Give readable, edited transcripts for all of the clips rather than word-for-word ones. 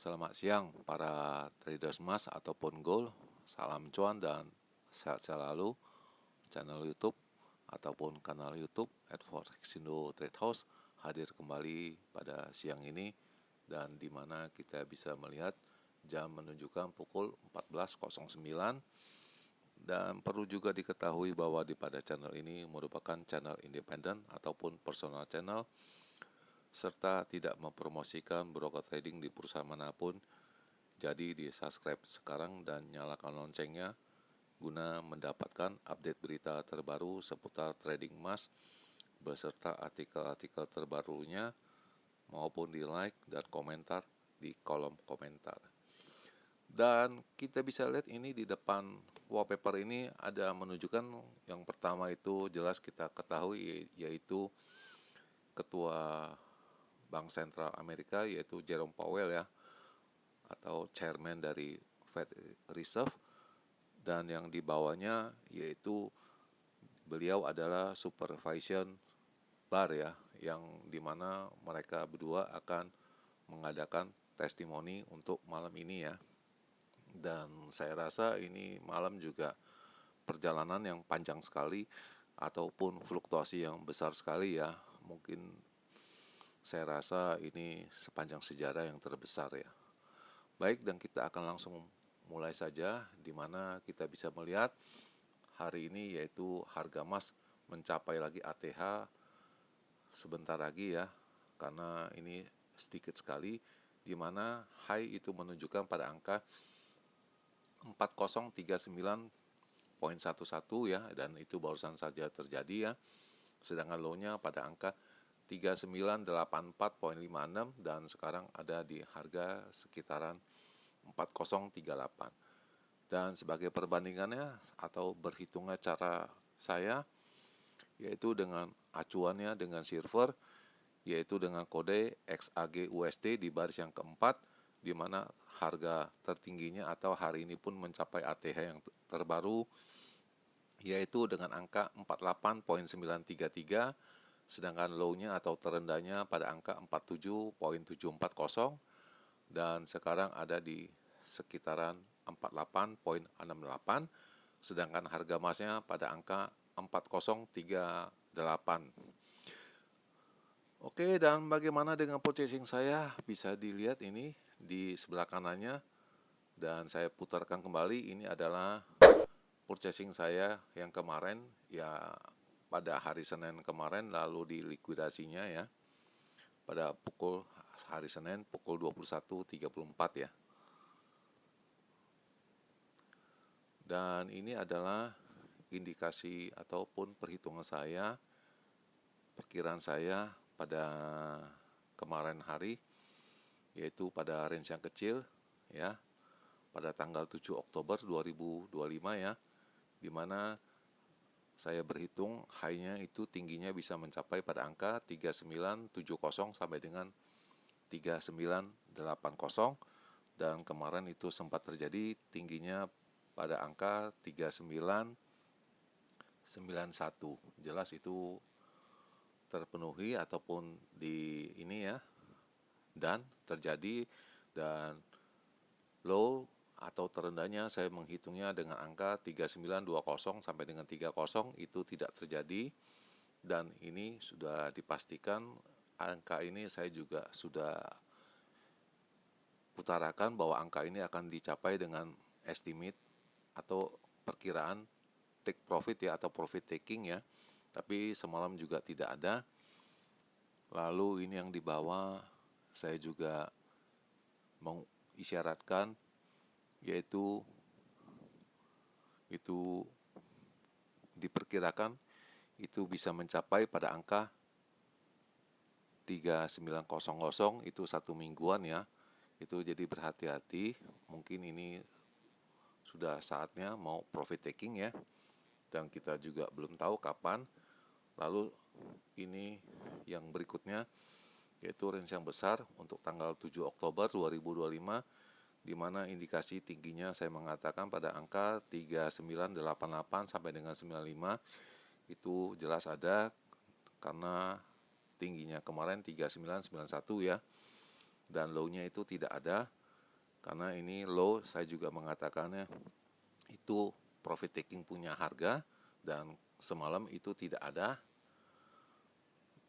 Selamat siang para traders emas ataupun gold. Salam cuan dan sehat selalu. Channel YouTube ataupun kanal YouTube @forexindo Trade House hadir kembali pada siang ini, dan di mana kita bisa melihat jam menunjukkan pukul 14.09. Dan perlu juga diketahui bahwa pada channel ini merupakan channel independen ataupun personal channel, serta tidak mempromosikan broker trading di perusahaan manapun. Jadi di subscribe sekarang dan nyalakan loncengnya guna mendapatkan update berita terbaru seputar trading emas beserta artikel-artikel terbarunya, maupun di like dan komentar di kolom komentar. Dan kita bisa lihat ini di depan wallpaper ini ada menunjukkan yang pertama itu jelas kita ketahui, yaitu Ketua Bank Sentral Amerika, yaitu Jerome Powell ya, atau chairman dari Fed Reserve, dan yang di bawahnya yaitu beliau adalah supervision bar ya, yang dimana mereka berdua akan mengadakan testimoni untuk malam ini ya. Dan saya rasa ini malam juga perjalanan yang panjang sekali ataupun fluktuasi yang besar sekali ya. Mungkin saya rasa ini sepanjang sejarah yang terbesar ya. Baik, dan kita akan langsung mulai saja, di mana kita bisa melihat hari ini yaitu harga emas mencapai lagi ATH sebentar lagi ya, karena ini sedikit sekali, di mana high itu menunjukkan pada angka 4039.11 ya, dan itu barusan saja terjadi ya. Sedangkan low-nya pada angka 3984.56 dan sekarang ada di harga sekitaran 4038. Dan sebagai perbandingannya atau berhitungnya cara saya, yaitu dengan acuannya dengan silver, yaitu dengan kode XAG USD di baris yang keempat, di mana harga tertingginya atau hari ini pun mencapai ATH yang terbaru, yaitu dengan angka 48.933, sedangkan low-nya atau terendahnya pada angka 47.740, dan sekarang ada di sekitaran 48.68, sedangkan harga emasnya pada angka 4038. Oke, dan bagaimana dengan purchasing saya? Bisa dilihat ini di sebelah kanannya, dan saya putarkan kembali. Ini adalah purchasing saya yang kemarin ya, pada hari Senin kemarin, lalu dilikuidasinya ya pada hari Senin pukul 21.34 ya. Dan ini adalah indikasi ataupun perhitungan saya, perkiraan saya pada kemarin hari, yaitu pada range yang kecil ya, pada tanggal 7 Oktober 2025 ya, di mana saya berhitung high-nya itu tingginya bisa mencapai pada angka 3970 sampai dengan 3980, dan kemarin itu sempat terjadi tingginya pada angka 3991. Jelas itu terpenuhi ataupun di ini ya, dan terjadi, dan low atau terendahnya saya menghitungnya dengan angka 3920 sampai dengan 30 itu tidak terjadi, dan ini sudah dipastikan. Angka ini saya juga sudah utarakan bahwa angka ini akan dicapai dengan estimate atau perkiraan take profit ya, atau profit taking ya, tapi semalam juga tidak ada. Lalu ini yang di bawah saya juga mengisyaratkan, yaitu itu diperkirakan itu bisa mencapai pada angka 3900, itu satu mingguan ya. Itu jadi berhati-hati, mungkin ini sudah saatnya mau profit taking ya, dan kita juga belum tahu kapan. Lalu ini yang berikutnya, yaitu range yang besar untuk tanggal 7 Oktober 2025, di mana indikasi tingginya saya mengatakan pada angka 3988 sampai dengan 95, itu jelas ada, karena tingginya kemarin 3991 ya, dan low-nya itu tidak ada. karena ini low, saya juga mengatakannya itu profit taking punya harga dan semalam itu tidak ada.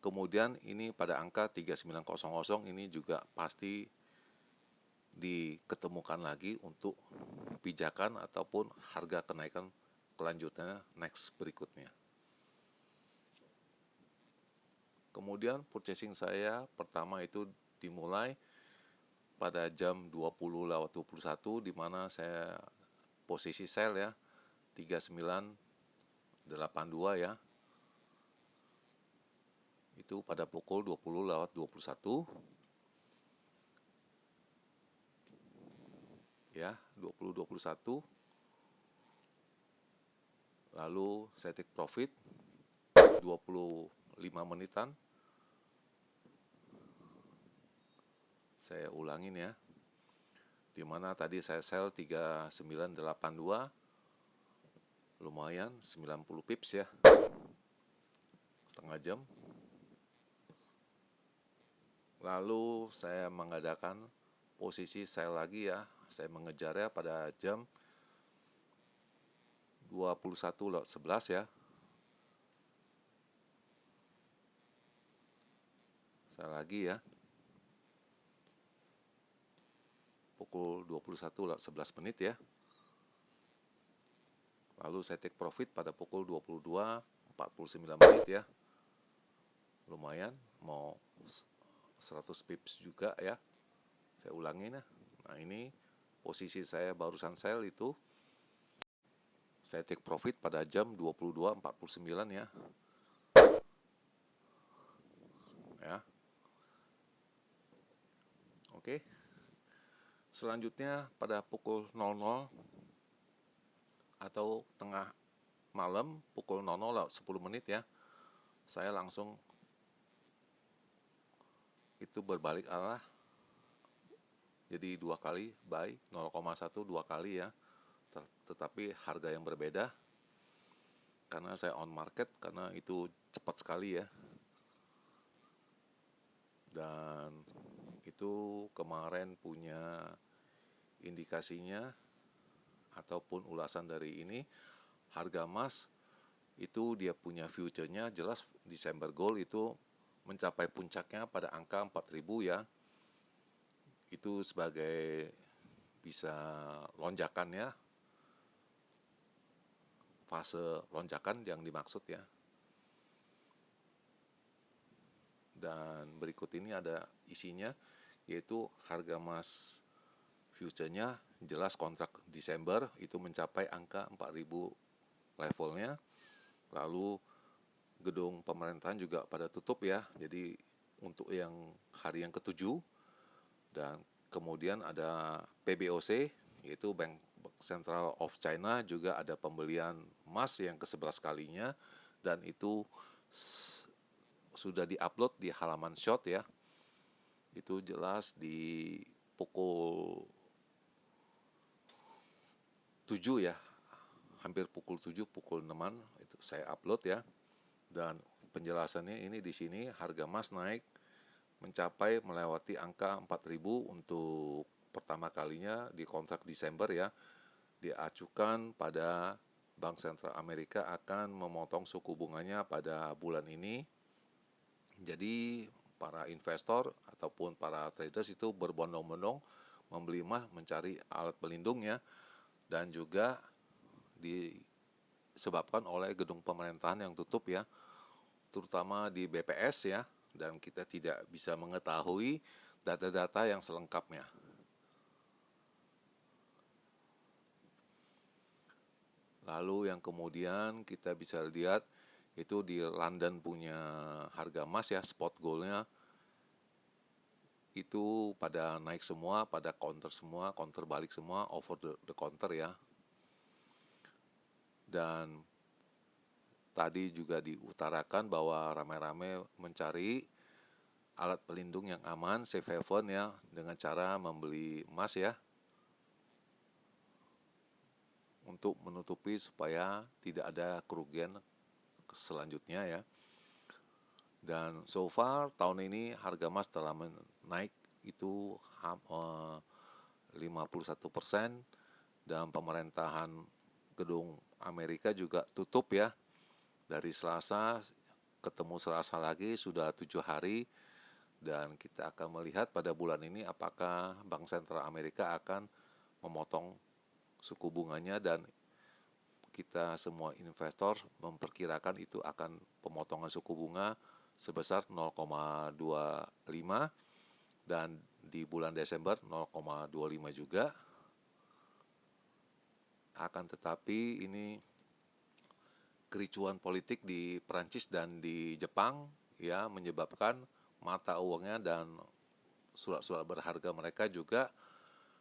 Kemudian ini pada angka 3900 ini juga pasti diketemukan lagi untuk pijakan ataupun harga kenaikan kelanjutannya next berikutnya. Kemudian purchasing saya pertama itu dimulai pada jam 20:21 di mana saya posisi sell ya 3982 ya. Itu pada pukul 20:21 ya, 20:21. Lalu saya take profit 25 menitan. Saya ulangin ya. Dimana tadi saya sell 3982. Lumayan 90 pips ya. Setengah jam. Lalu saya mengadakan posisi sell lagi ya. Saya mengejarnya pada jam 21:11 ya. Saya lagi ya. Pukul 21:11 menit ya. Lalu saya take profit pada pukul 22:49 menit ya. Lumayan, mau 100 pips juga ya. Saya ulangin ya. Nah ini posisi saya barusan sell itu. Saya take profit pada jam 22:49 ya. Ya. Oke. Selanjutnya pada pukul 00 atau tengah malam pukul 00:10 menit ya. Saya langsung itu berbalik arah. Jadi 2 kali buy 0,1 2 kali ya. Tetapi harga yang berbeda karena saya on market karena itu cepat sekali ya. Dan itu kemarin punya indikasinya ataupun ulasan dari ini harga emas itu dia punya future-nya jelas December Gold itu mencapai puncaknya pada angka 4.000 ya. Itu sebagai bisa lonjakan ya. Fase lonjakan yang dimaksud ya. Dan berikut ini ada isinya yaitu harga emas future-nya jelas kontrak Desember itu mencapai angka 4.000 levelnya. Lalu gedung pemerintahan juga pada tutup ya. Jadi untuk yang hari yang ke-7 dan kemudian ada PBOC yaitu Bank Central of China juga ada pembelian emas yang ke-11 kalinya dan itu sudah diupload di halaman short ya. Itu jelas di pukul 7 ya. Hampir pukul 7, pukul 6-an itu saya upload ya. Dan penjelasannya ini di sini harga emas naik mencapai melewati angka 4.000 untuk pertama kalinya di kontrak Desember ya. Diacukan pada Bank Sentral Amerika akan memotong suku bunganya pada bulan ini. Jadi para investor ataupun para traders itu berbondong-bondong membeli emas mencari alat pelindung ya. Dan juga disebabkan oleh gedung pemerintahan yang tutup ya, terutama di BPS ya, dan kita tidak bisa mengetahui data-data yang selengkapnya. Lalu yang kemudian kita bisa lihat itu di London punya harga emas ya, spot goldnya itu pada naik semua, pada counter balik semua, over the counter ya. Dan tadi juga diutarakan bahwa ramai-ramai mencari alat pelindung yang aman, safe haven ya, dengan cara membeli emas ya. Untuk menutupi supaya tidak ada kerugian selanjutnya ya. Dan so far tahun ini harga emas telah naik itu 51%, dan pemerintahan gedung Amerika juga tutup ya. Dari Selasa ketemu Selasa lagi sudah 7 hari, dan kita akan melihat pada bulan ini apakah Bank Sentral Amerika akan memotong suku bunganya, dan kita semua investor memperkirakan itu akan pemotongan suku bunga sebesar 0,25, dan di bulan Desember 0,25 juga. Akan tetapi ini kericuan politik di Perancis dan di Jepang ya menyebabkan mata uangnya dan surat-surat berharga mereka juga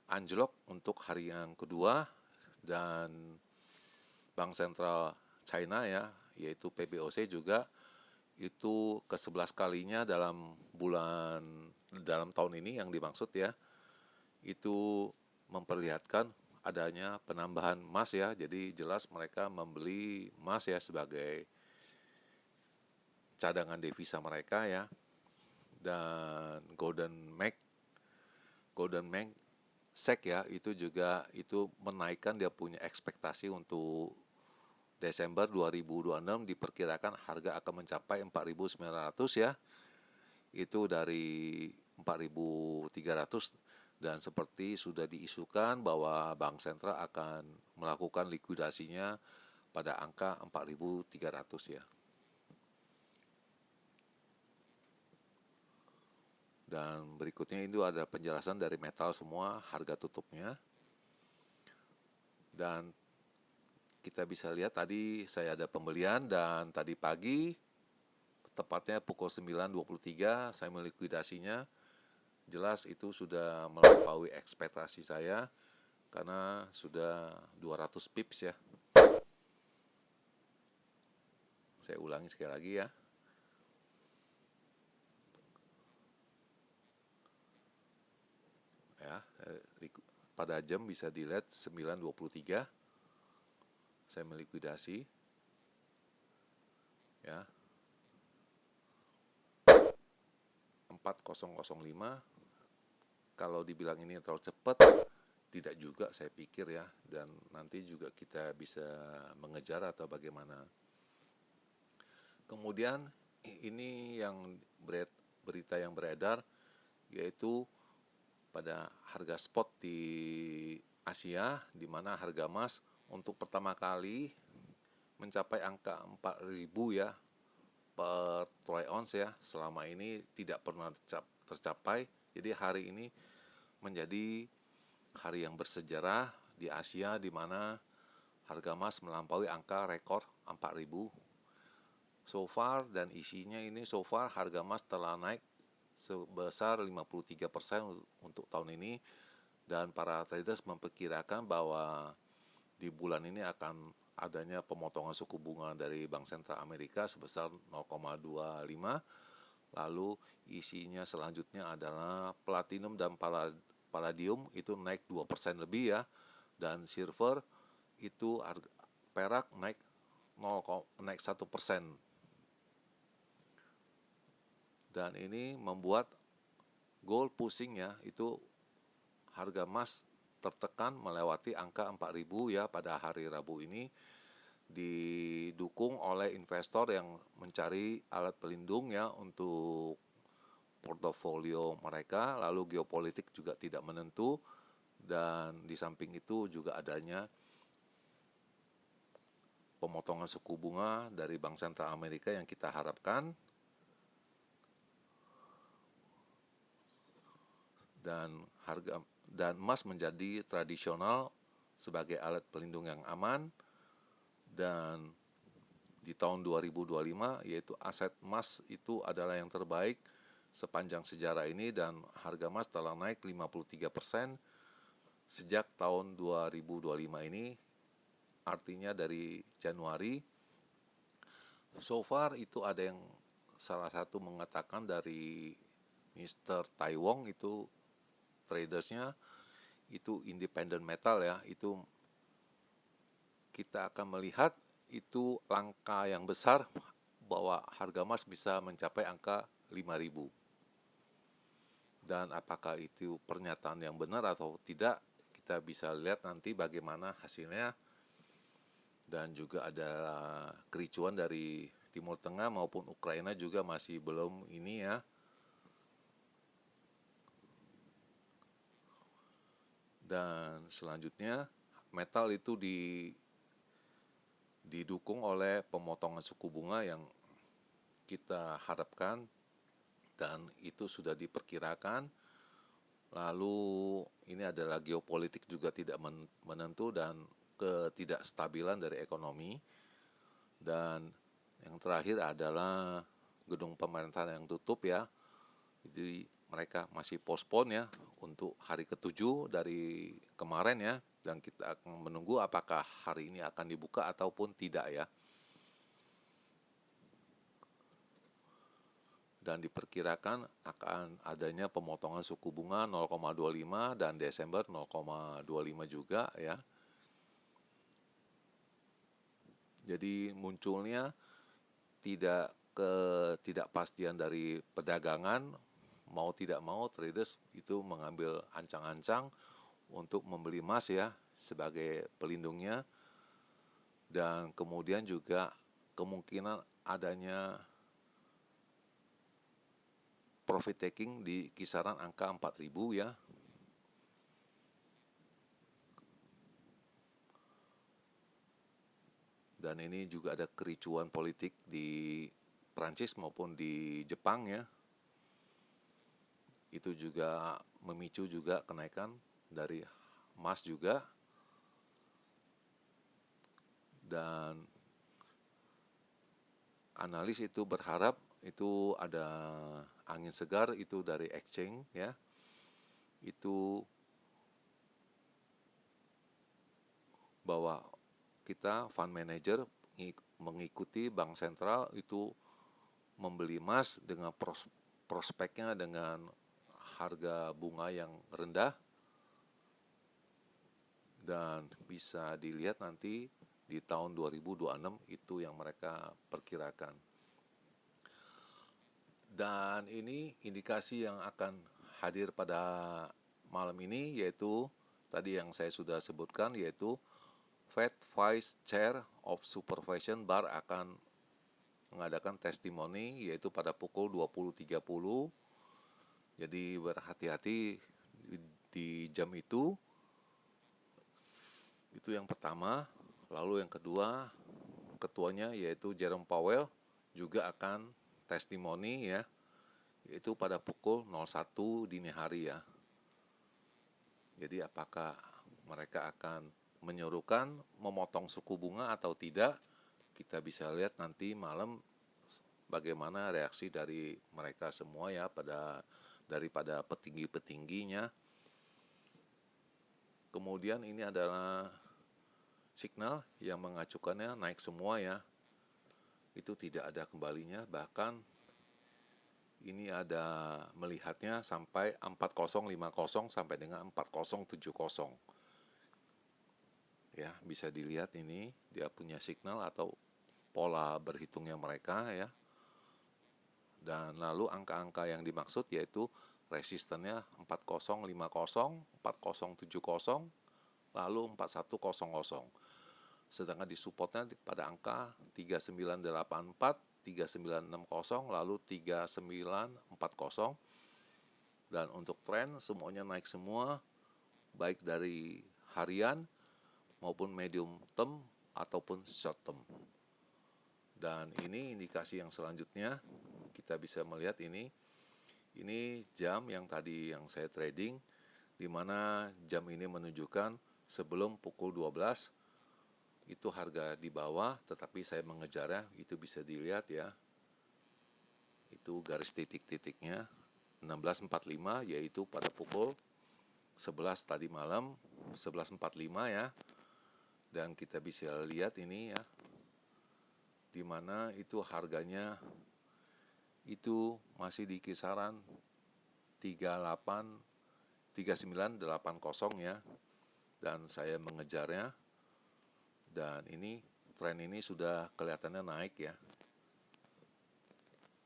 anjlok untuk hari yang kedua, dan Bank Sentral China ya, yaitu PBOC juga itu ke-11 kalinya dalam tahun ini yang dimaksud ya, itu memperlihatkan adanya penambahan emas ya. Jadi jelas mereka membeli emas ya sebagai cadangan devisa mereka ya. Dan Golden Sachs ya, itu juga itu menaikkan, dia punya ekspektasi untuk Desember 2026 diperkirakan harga akan mencapai 4.900 ya. Itu dari 4.300, dan seperti sudah diisukan bahwa Bank Sentral akan melakukan likuidasinya pada angka 4.300 ya. Dan berikutnya itu ada penjelasan dari metal semua, harga tutupnya. Dan kita bisa lihat tadi saya ada pembelian, dan tadi pagi tepatnya pukul 9.23 saya melikuidasinya. Jelas itu sudah melampaui ekspektasi saya karena sudah 200 pips ya. Saya ulangi sekali lagi ya. Ya, pada jam bisa dilihat 9.23 saya melikuidasi ya. 4005, kalau dibilang ini terlalu cepat, tidak juga saya pikir ya, dan nanti juga kita bisa mengejar atau bagaimana. Kemudian ini yang berita yang beredar, yaitu pada harga spot di Asia, di mana harga emas untuk pertama kali mencapai angka 4.000 ya per troy ounce ya. Selama ini tidak pernah tercapai. Jadi hari ini menjadi hari yang bersejarah di Asia, di mana harga emas melampaui angka rekor 4.000 so far, dan isinya ini so far harga emas telah naik sebesar 53% untuk tahun ini, dan para traders memperkirakan bahwa di bulan ini akan adanya pemotongan suku bunga dari Bank Sentral Amerika sebesar 0,25. Lalu isinya selanjutnya adalah platinum dan palladium itu naik 2% lebih ya, dan silver itu perak naik 1%. Dan ini membuat gold pusing ya, itu harga emas tertekan melewati angka 4.000 ya pada hari Rabu ini, didukung oleh investor yang mencari alat pelindung ya untuk portofolio mereka. Lalu geopolitik juga tidak menentu, dan di samping itu juga adanya pemotongan suku bunga dari Bank Sentral Amerika yang kita harapkan, dan emas menjadi tradisional sebagai alat pelindung yang aman. Dan di tahun 2025 yaitu aset emas itu adalah yang terbaik sepanjang sejarah ini, dan harga emas telah naik 53% sejak tahun 2025 ini, artinya dari Januari. So far itu ada yang salah satu mengatakan dari Mr. Taiwong, itu tradersnya itu independent metal ya, itu kita akan melihat itu langkah yang besar bahwa harga emas bisa mencapai angka 5.000. dan apakah itu pernyataan yang benar atau tidak, kita bisa lihat nanti bagaimana hasilnya. Dan juga ada kericuan dari Timur Tengah maupun Ukraina juga masih belum ini ya. Dan selanjutnya metal itu didukung oleh pemotongan suku bunga yang kita harapkan dan itu sudah diperkirakan. Lalu ini adalah geopolitik juga tidak menentu dan ketidakstabilan dari ekonomi. Dan yang terakhir adalah gedung pemerintahan yang tutup ya. Jadi mereka masih postpone ya untuk hari ke-7 dari kemarin ya. Dan kita akan menunggu apakah hari ini akan dibuka ataupun tidak ya. Dan diperkirakan akan adanya pemotongan suku bunga 0,25 dan Desember 0,25 juga ya. Jadi munculnya ketidakpastian dari perdagangan, mau tidak mau traders itu mengambil ancang-ancang untuk membeli emas ya sebagai pelindungnya. Dan kemudian juga kemungkinan adanya profit taking di kisaran angka 4.000 ya. Dan ini juga ada kericuan politik di Prancis maupun di Jepang ya. Itu juga memicu juga kenaikan dari emas juga. Dan analis itu berharap itu ada angin segar itu dari exchange ya. Itu bahwa kita fund manager mengikuti bank sentral itu membeli emas dengan prospeknya dengan harga bunga yang rendah. Dan bisa dilihat nanti di tahun 2026 itu yang mereka perkirakan. Dan ini indikasi yang akan hadir pada malam ini yaitu tadi yang saya sudah sebutkan yaitu Fed Vice Chair of Supervision Barr akan mengadakan testimoni yaitu pada pukul 20.30. Jadi berhati-hati di jam itu. Itu yang pertama. Lalu yang kedua, ketuanya yaitu Jerome Powell juga akan testimoni ya, yaitu pada pukul 01 dini hari ya. Jadi apakah mereka akan menyuruhkan memotong suku bunga atau tidak, kita bisa lihat nanti malam bagaimana reaksi dari mereka semua ya daripada petinggi-petingginya. Kemudian ini adalah signal yang mengacukannya naik semua ya. Itu tidak ada kembalinya, bahkan ini ada melihatnya sampai 4050 sampai dengan 4070. Ya, bisa dilihat ini dia punya signal atau pola berhitungnya mereka ya. Dan lalu angka-angka yang dimaksud yaitu resistennya 4050, 4070, lalu 4100. Sedangkan di supportnya pada angka 3984, 3960, lalu 3940. Dan untuk tren semuanya naik semua, baik dari harian maupun medium term ataupun short term. Dan ini indikasi yang selanjutnya kita bisa melihat ini jam yang tadi yang saya trading, di mana jam ini menunjukkan sebelum pukul 12 itu harga di bawah, tetapi saya mengejarnya, itu bisa dilihat ya. Itu garis titik-titiknya 16.45 yaitu pada pukul 11 tadi malam, 11.45 ya. Dan kita bisa lihat ini ya, di mana itu harganya itu masih di kisaran 3980 ya. Dan saya mengejarnya, dan ini tren ini sudah kelihatannya naik ya.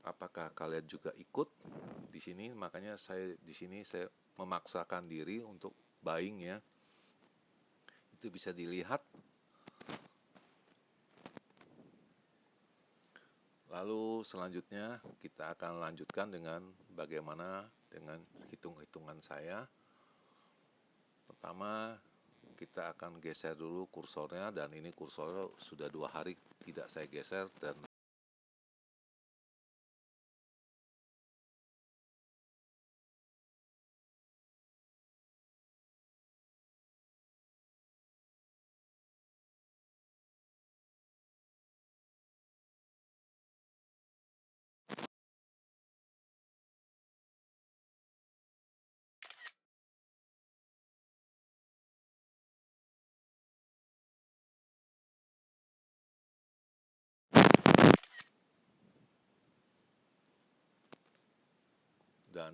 apakah kalian juga ikut di sini. Makanya di sini saya memaksakan diri untuk buying ya. Itu bisa dilihat. Lalu selanjutnya kita akan lanjutkan dengan bagaimana dengan hitung-hitungan saya. Pertama, kita akan geser dulu kursornya, dan ini kursornya sudah 2 hari tidak saya geser, dan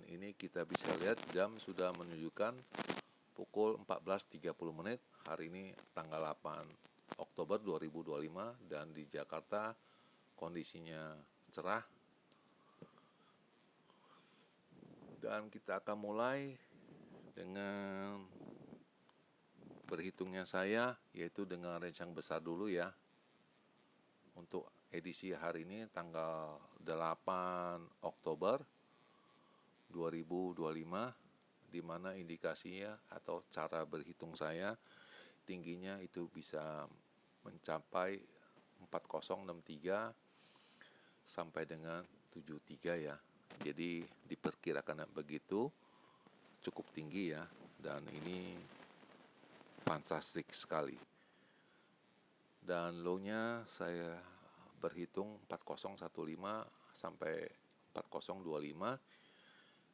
ini kita bisa lihat jam sudah menunjukkan pukul 14.30 menit. Hari ini tanggal 8 Oktober 2025, dan di Jakarta kondisinya cerah. Dan kita akan mulai dengan berhitungnya saya, yaitu dengan range yang besar dulu ya. Untuk edisi hari ini tanggal 8 Oktober 2025, di mana indikasinya atau cara berhitung saya tingginya itu bisa mencapai 4063 sampai dengan 73 ya. Jadi diperkirakan begitu, cukup tinggi ya, dan ini fantastik sekali. Dan low-nya saya berhitung 4015 sampai 4025,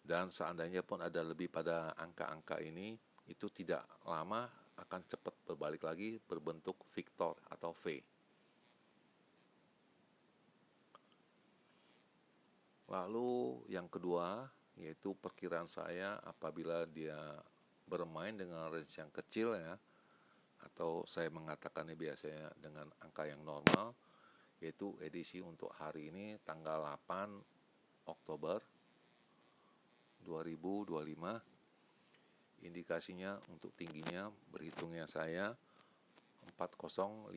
dan seandainya pun ada lebih pada angka-angka ini, itu tidak lama akan cepat berbalik lagi berbentuk Victor atau V. Lalu yang kedua, yaitu perkiraan saya apabila dia bermain dengan range yang kecil ya, atau saya mengatakannya biasanya dengan angka yang normal, yaitu edisi untuk hari ini tanggal 8 Oktober 2025. Indikasinya untuk tingginya berhitungnya saya 4055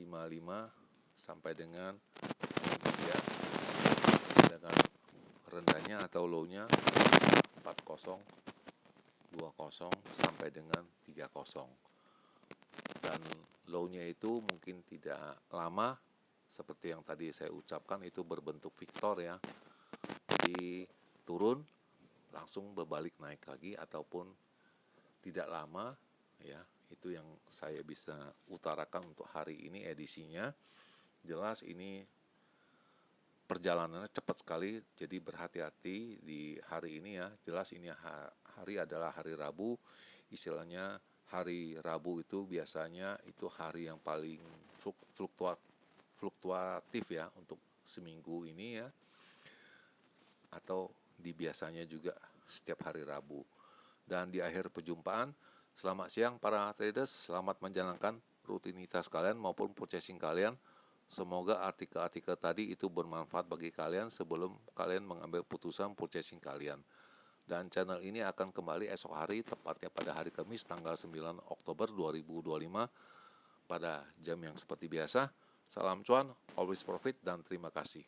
sampai dengan 3, dengan rendahnya atau low-nya 4020 sampai dengan 30. Dan low-nya itu mungkin tidak lama, seperti yang tadi saya ucapkan, itu berbentuk Victor ya. Jadi turun langsung berbalik naik lagi, ataupun tidak lama ya. Itu yang saya bisa utarakan untuk hari ini edisinya. Jelas ini perjalanannya cepat sekali, jadi berhati-hati di hari ini ya. Jelas ini hari adalah hari Rabu, istilahnya hari Rabu itu biasanya itu hari yang paling fluktuatif ya untuk seminggu ini ya, atau di biasanya juga setiap hari Rabu. Dan di akhir perjumpaan, selamat siang para traders, selamat menjalankan rutinitas kalian maupun purchasing kalian. Semoga artikel-artikel tadi itu bermanfaat bagi kalian sebelum kalian mengambil putusan purchasing kalian. Dan channel ini akan kembali esok hari, tepatnya pada hari Kamis tanggal 9 Oktober 2025 pada jam yang seperti biasa. Salam cuan, always profit, dan terima kasih.